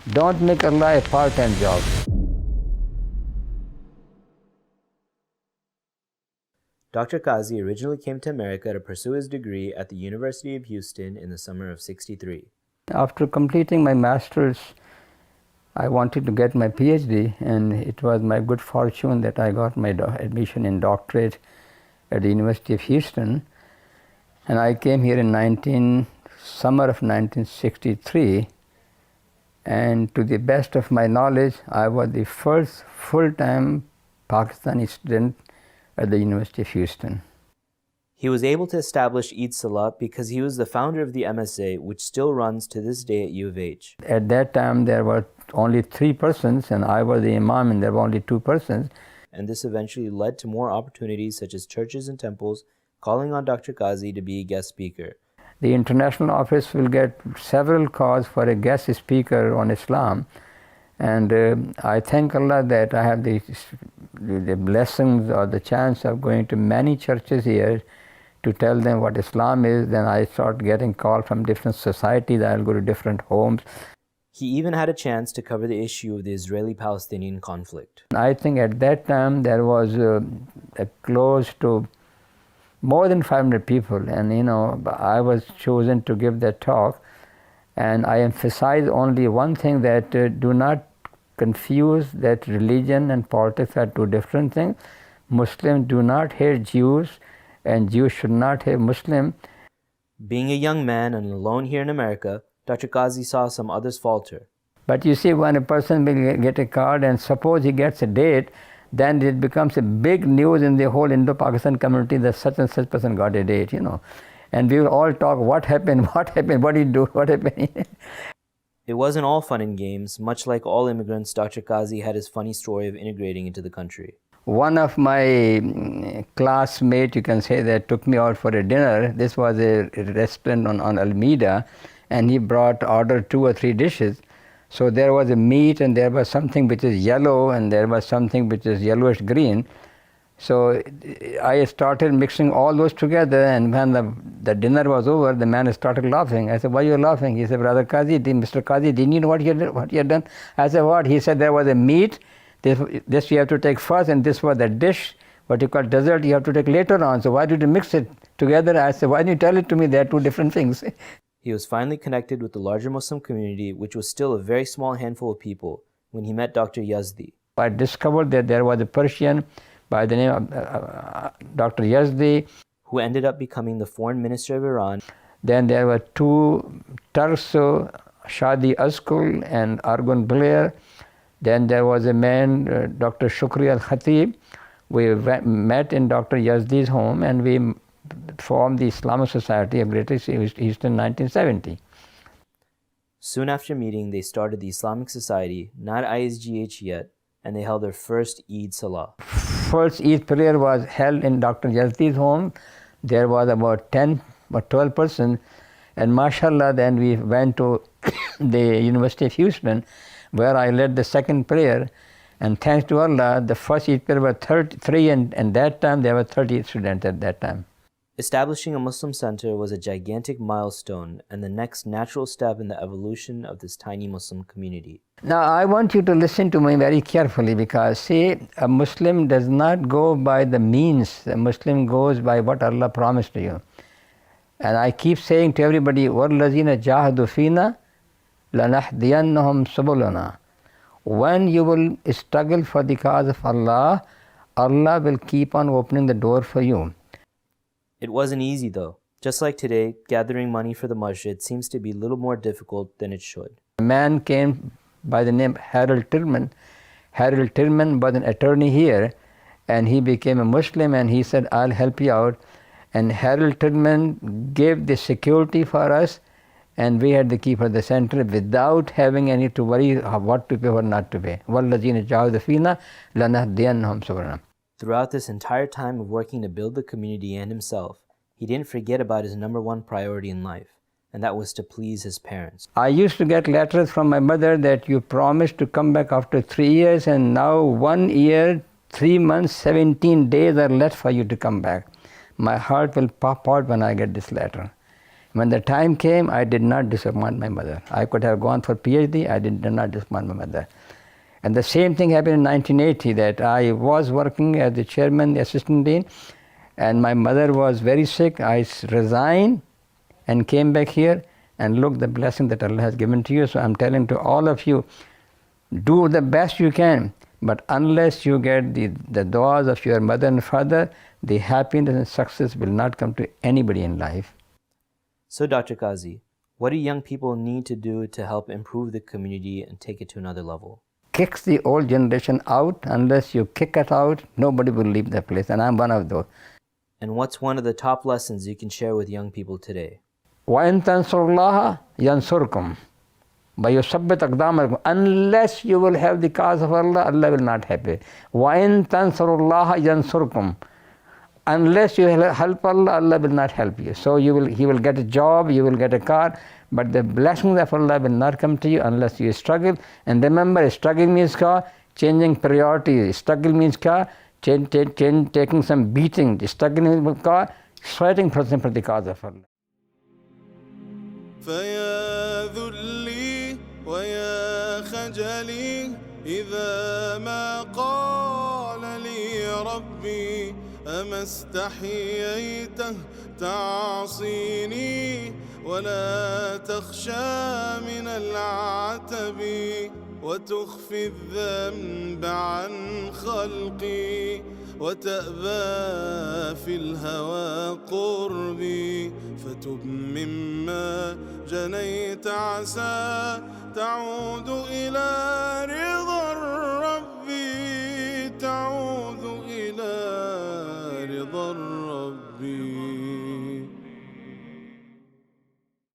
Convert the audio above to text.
Don't make Allah a part-time job. Dr. Kazi originally came to America to pursue his degree at the University of Houston in the summer of '63. After completing my master's, I wanted to get my PhD, and it was my good fortune that I got my admission in doctorate at the University of Houston. And I came here in summer of 1963, and to the best of my knowledge, I was the first full-time Pakistani student at the University of Houston. He was able to establish Eid Salah because he was the founder of the MSA, which still runs to this day at U of H. At that time, there were only 3 persons, and I was the imam, and there were only 2 persons. And this eventually led to more opportunities such as churches and temples calling on Dr. Kazi to be a guest speaker. The international office will get several calls for a guest speaker on Islam, and I thank Allah that I have the blessings or the chance of going to many churches here to tell them what Islam is. Then I start getting calls from different societies. I'll go to different homes. He even had a chance to cover the issue of the Israeli-Palestinian conflict. I think at that time there was close to more than 500 people, and I was chosen to give that talk, and I emphasize only one thing, that do not confuse that religion and politics are 2 different things. Muslims do not hate Jews, and Jews should not hate Muslims. Being a young man and alone here in America, Dr. Kazi saw some others falter. But you see, when a person will get a card and suppose he gets a date, then it becomes a big news in the whole Indo-Pakistan community that such and such person got a date, And we will all talk, what happened, what did he do, what happened. It wasn't all fun and games. Much like all immigrants, Dr. Kazi had his funny story of integrating into the country. One of my classmates, you can say, that took me out for a dinner. This was a restaurant on Alameda, and he ordered 2 or 3 dishes. So there was a meat, and there was something which is yellow, and there was something which is yellowish green. So I started mixing all those together, and when the dinner was over, the man started laughing. I said, "Why are you laughing?" He said, "Brother Kazi, Mr. Kazi, didn't you know what you had done?" I said, "What?" He said, "There was a meat, this you have to take first, and this was the dish, what you call dessert, you have to take later on. So why did you mix it together?" I said, "Why didn't you tell it to me? They are 2 different things." He was finally connected with the larger Muslim community, which was still a very small handful of people, when he met Dr. Yazdi. I discovered that there was a Persian by the name of Dr. Yazdi, who ended up becoming the foreign minister of Iran. Then there were 2 Turks, Shadi Azkul and Argun Blair. Then there was a man, Dr. Shukri al-Khatib. We met in Dr. Yazdi's home, and we formed the Islamic Society of Greater Houston in 1970. Soon after meeting, they started the Islamic Society, not ISGH yet, and they held their first Eid Salah. First Eid prayer was held in Dr. Yazdi's home. There was about 10 or 12 persons, and mashallah, then we went to the University of Houston, where I led the second prayer, and thanks to Allah, the first Eid prayer was 33, and that time there were 30 students at that time. Establishing a Muslim center was a gigantic milestone and the next natural step in the evolution of this tiny Muslim community. Now I want you to listen to me very carefully, because see, a Muslim does not go by the means, a Muslim goes by what Allah promised to you. And I keep saying to everybody, وَالَّذِينَ جَاهَدُوا فِينَا لَنَهْدِيَنَّهُمْ سُبُلَنَا. When you will struggle for the cause of Allah, Allah will keep on opening the door for you. It wasn't easy though. Just like today, gathering money for the masjid seems to be a little more difficult than it should. A man came by the name Harold Tillman. Harold Tillman was an attorney here, and he became a Muslim, and he said, "I'll help you out." And Harold Tillman gave the security for us, and we had the key for the center without having any to worry what to pay or not to pay. وَالَّذِينَ جَاهَدُوا فِينَا لَنَهْدِيَنَّهُمْ سُبُلَنَا. Throughout this entire time of working to build the community and himself, he didn't forget about his #1 priority in life, and that was to please his parents. I used to get letters from my mother that you promised to come back after 3 years, and now 1 year, 3 months, 17 days are left for you to come back. My heart will pop out when I get this letter. When the time came, I did not disappoint my mother. I could have gone for PhD, I did not disappoint my mother. And the same thing happened in 1980, that I was working as the chairman, the assistant dean, and my mother was very sick. I resigned and came back here, and look the blessing that Allah has given to you. So I'm telling to all of you, do the best you can, but unless you get the du'as of your mother and father, the happiness and success will not come to anybody in life. So, Dr. Kazi, what do young people need to do to help improve the community and take it to another level? Kicks the old generation out. Unless you kick it out, nobody will leave the place, and I'm one of those. And what's one of the top lessons you can share with young people today? وَإِن تَنْصُرُوا اللَّهَ يَنْصُرْكُمْ وَيُثَبِّتْ أَقْدَامَكُمْ. Unless you will have the cause of Allah, Allah will not help you. وَإِن تَنْصُرُوا اللَّهَ يَنْصُرْكُمْ. Unless you help Allah, Allah will not help you. So He will get a job, you will get a car, but the blessings of Allah will not come to you unless you struggle. And remember, struggle means changing priorities. Struggle means taking some beating. Struggle means sweating for the cause of Allah. فيا ذلي ويا خجلي إذا ما قال لي ربي أما استحييته تعصيني ولا تخشى من العتب وتخفي الذنب عن خلقي وتأبى في الهوى قربي فتب مما جنيت عسى تعود إلى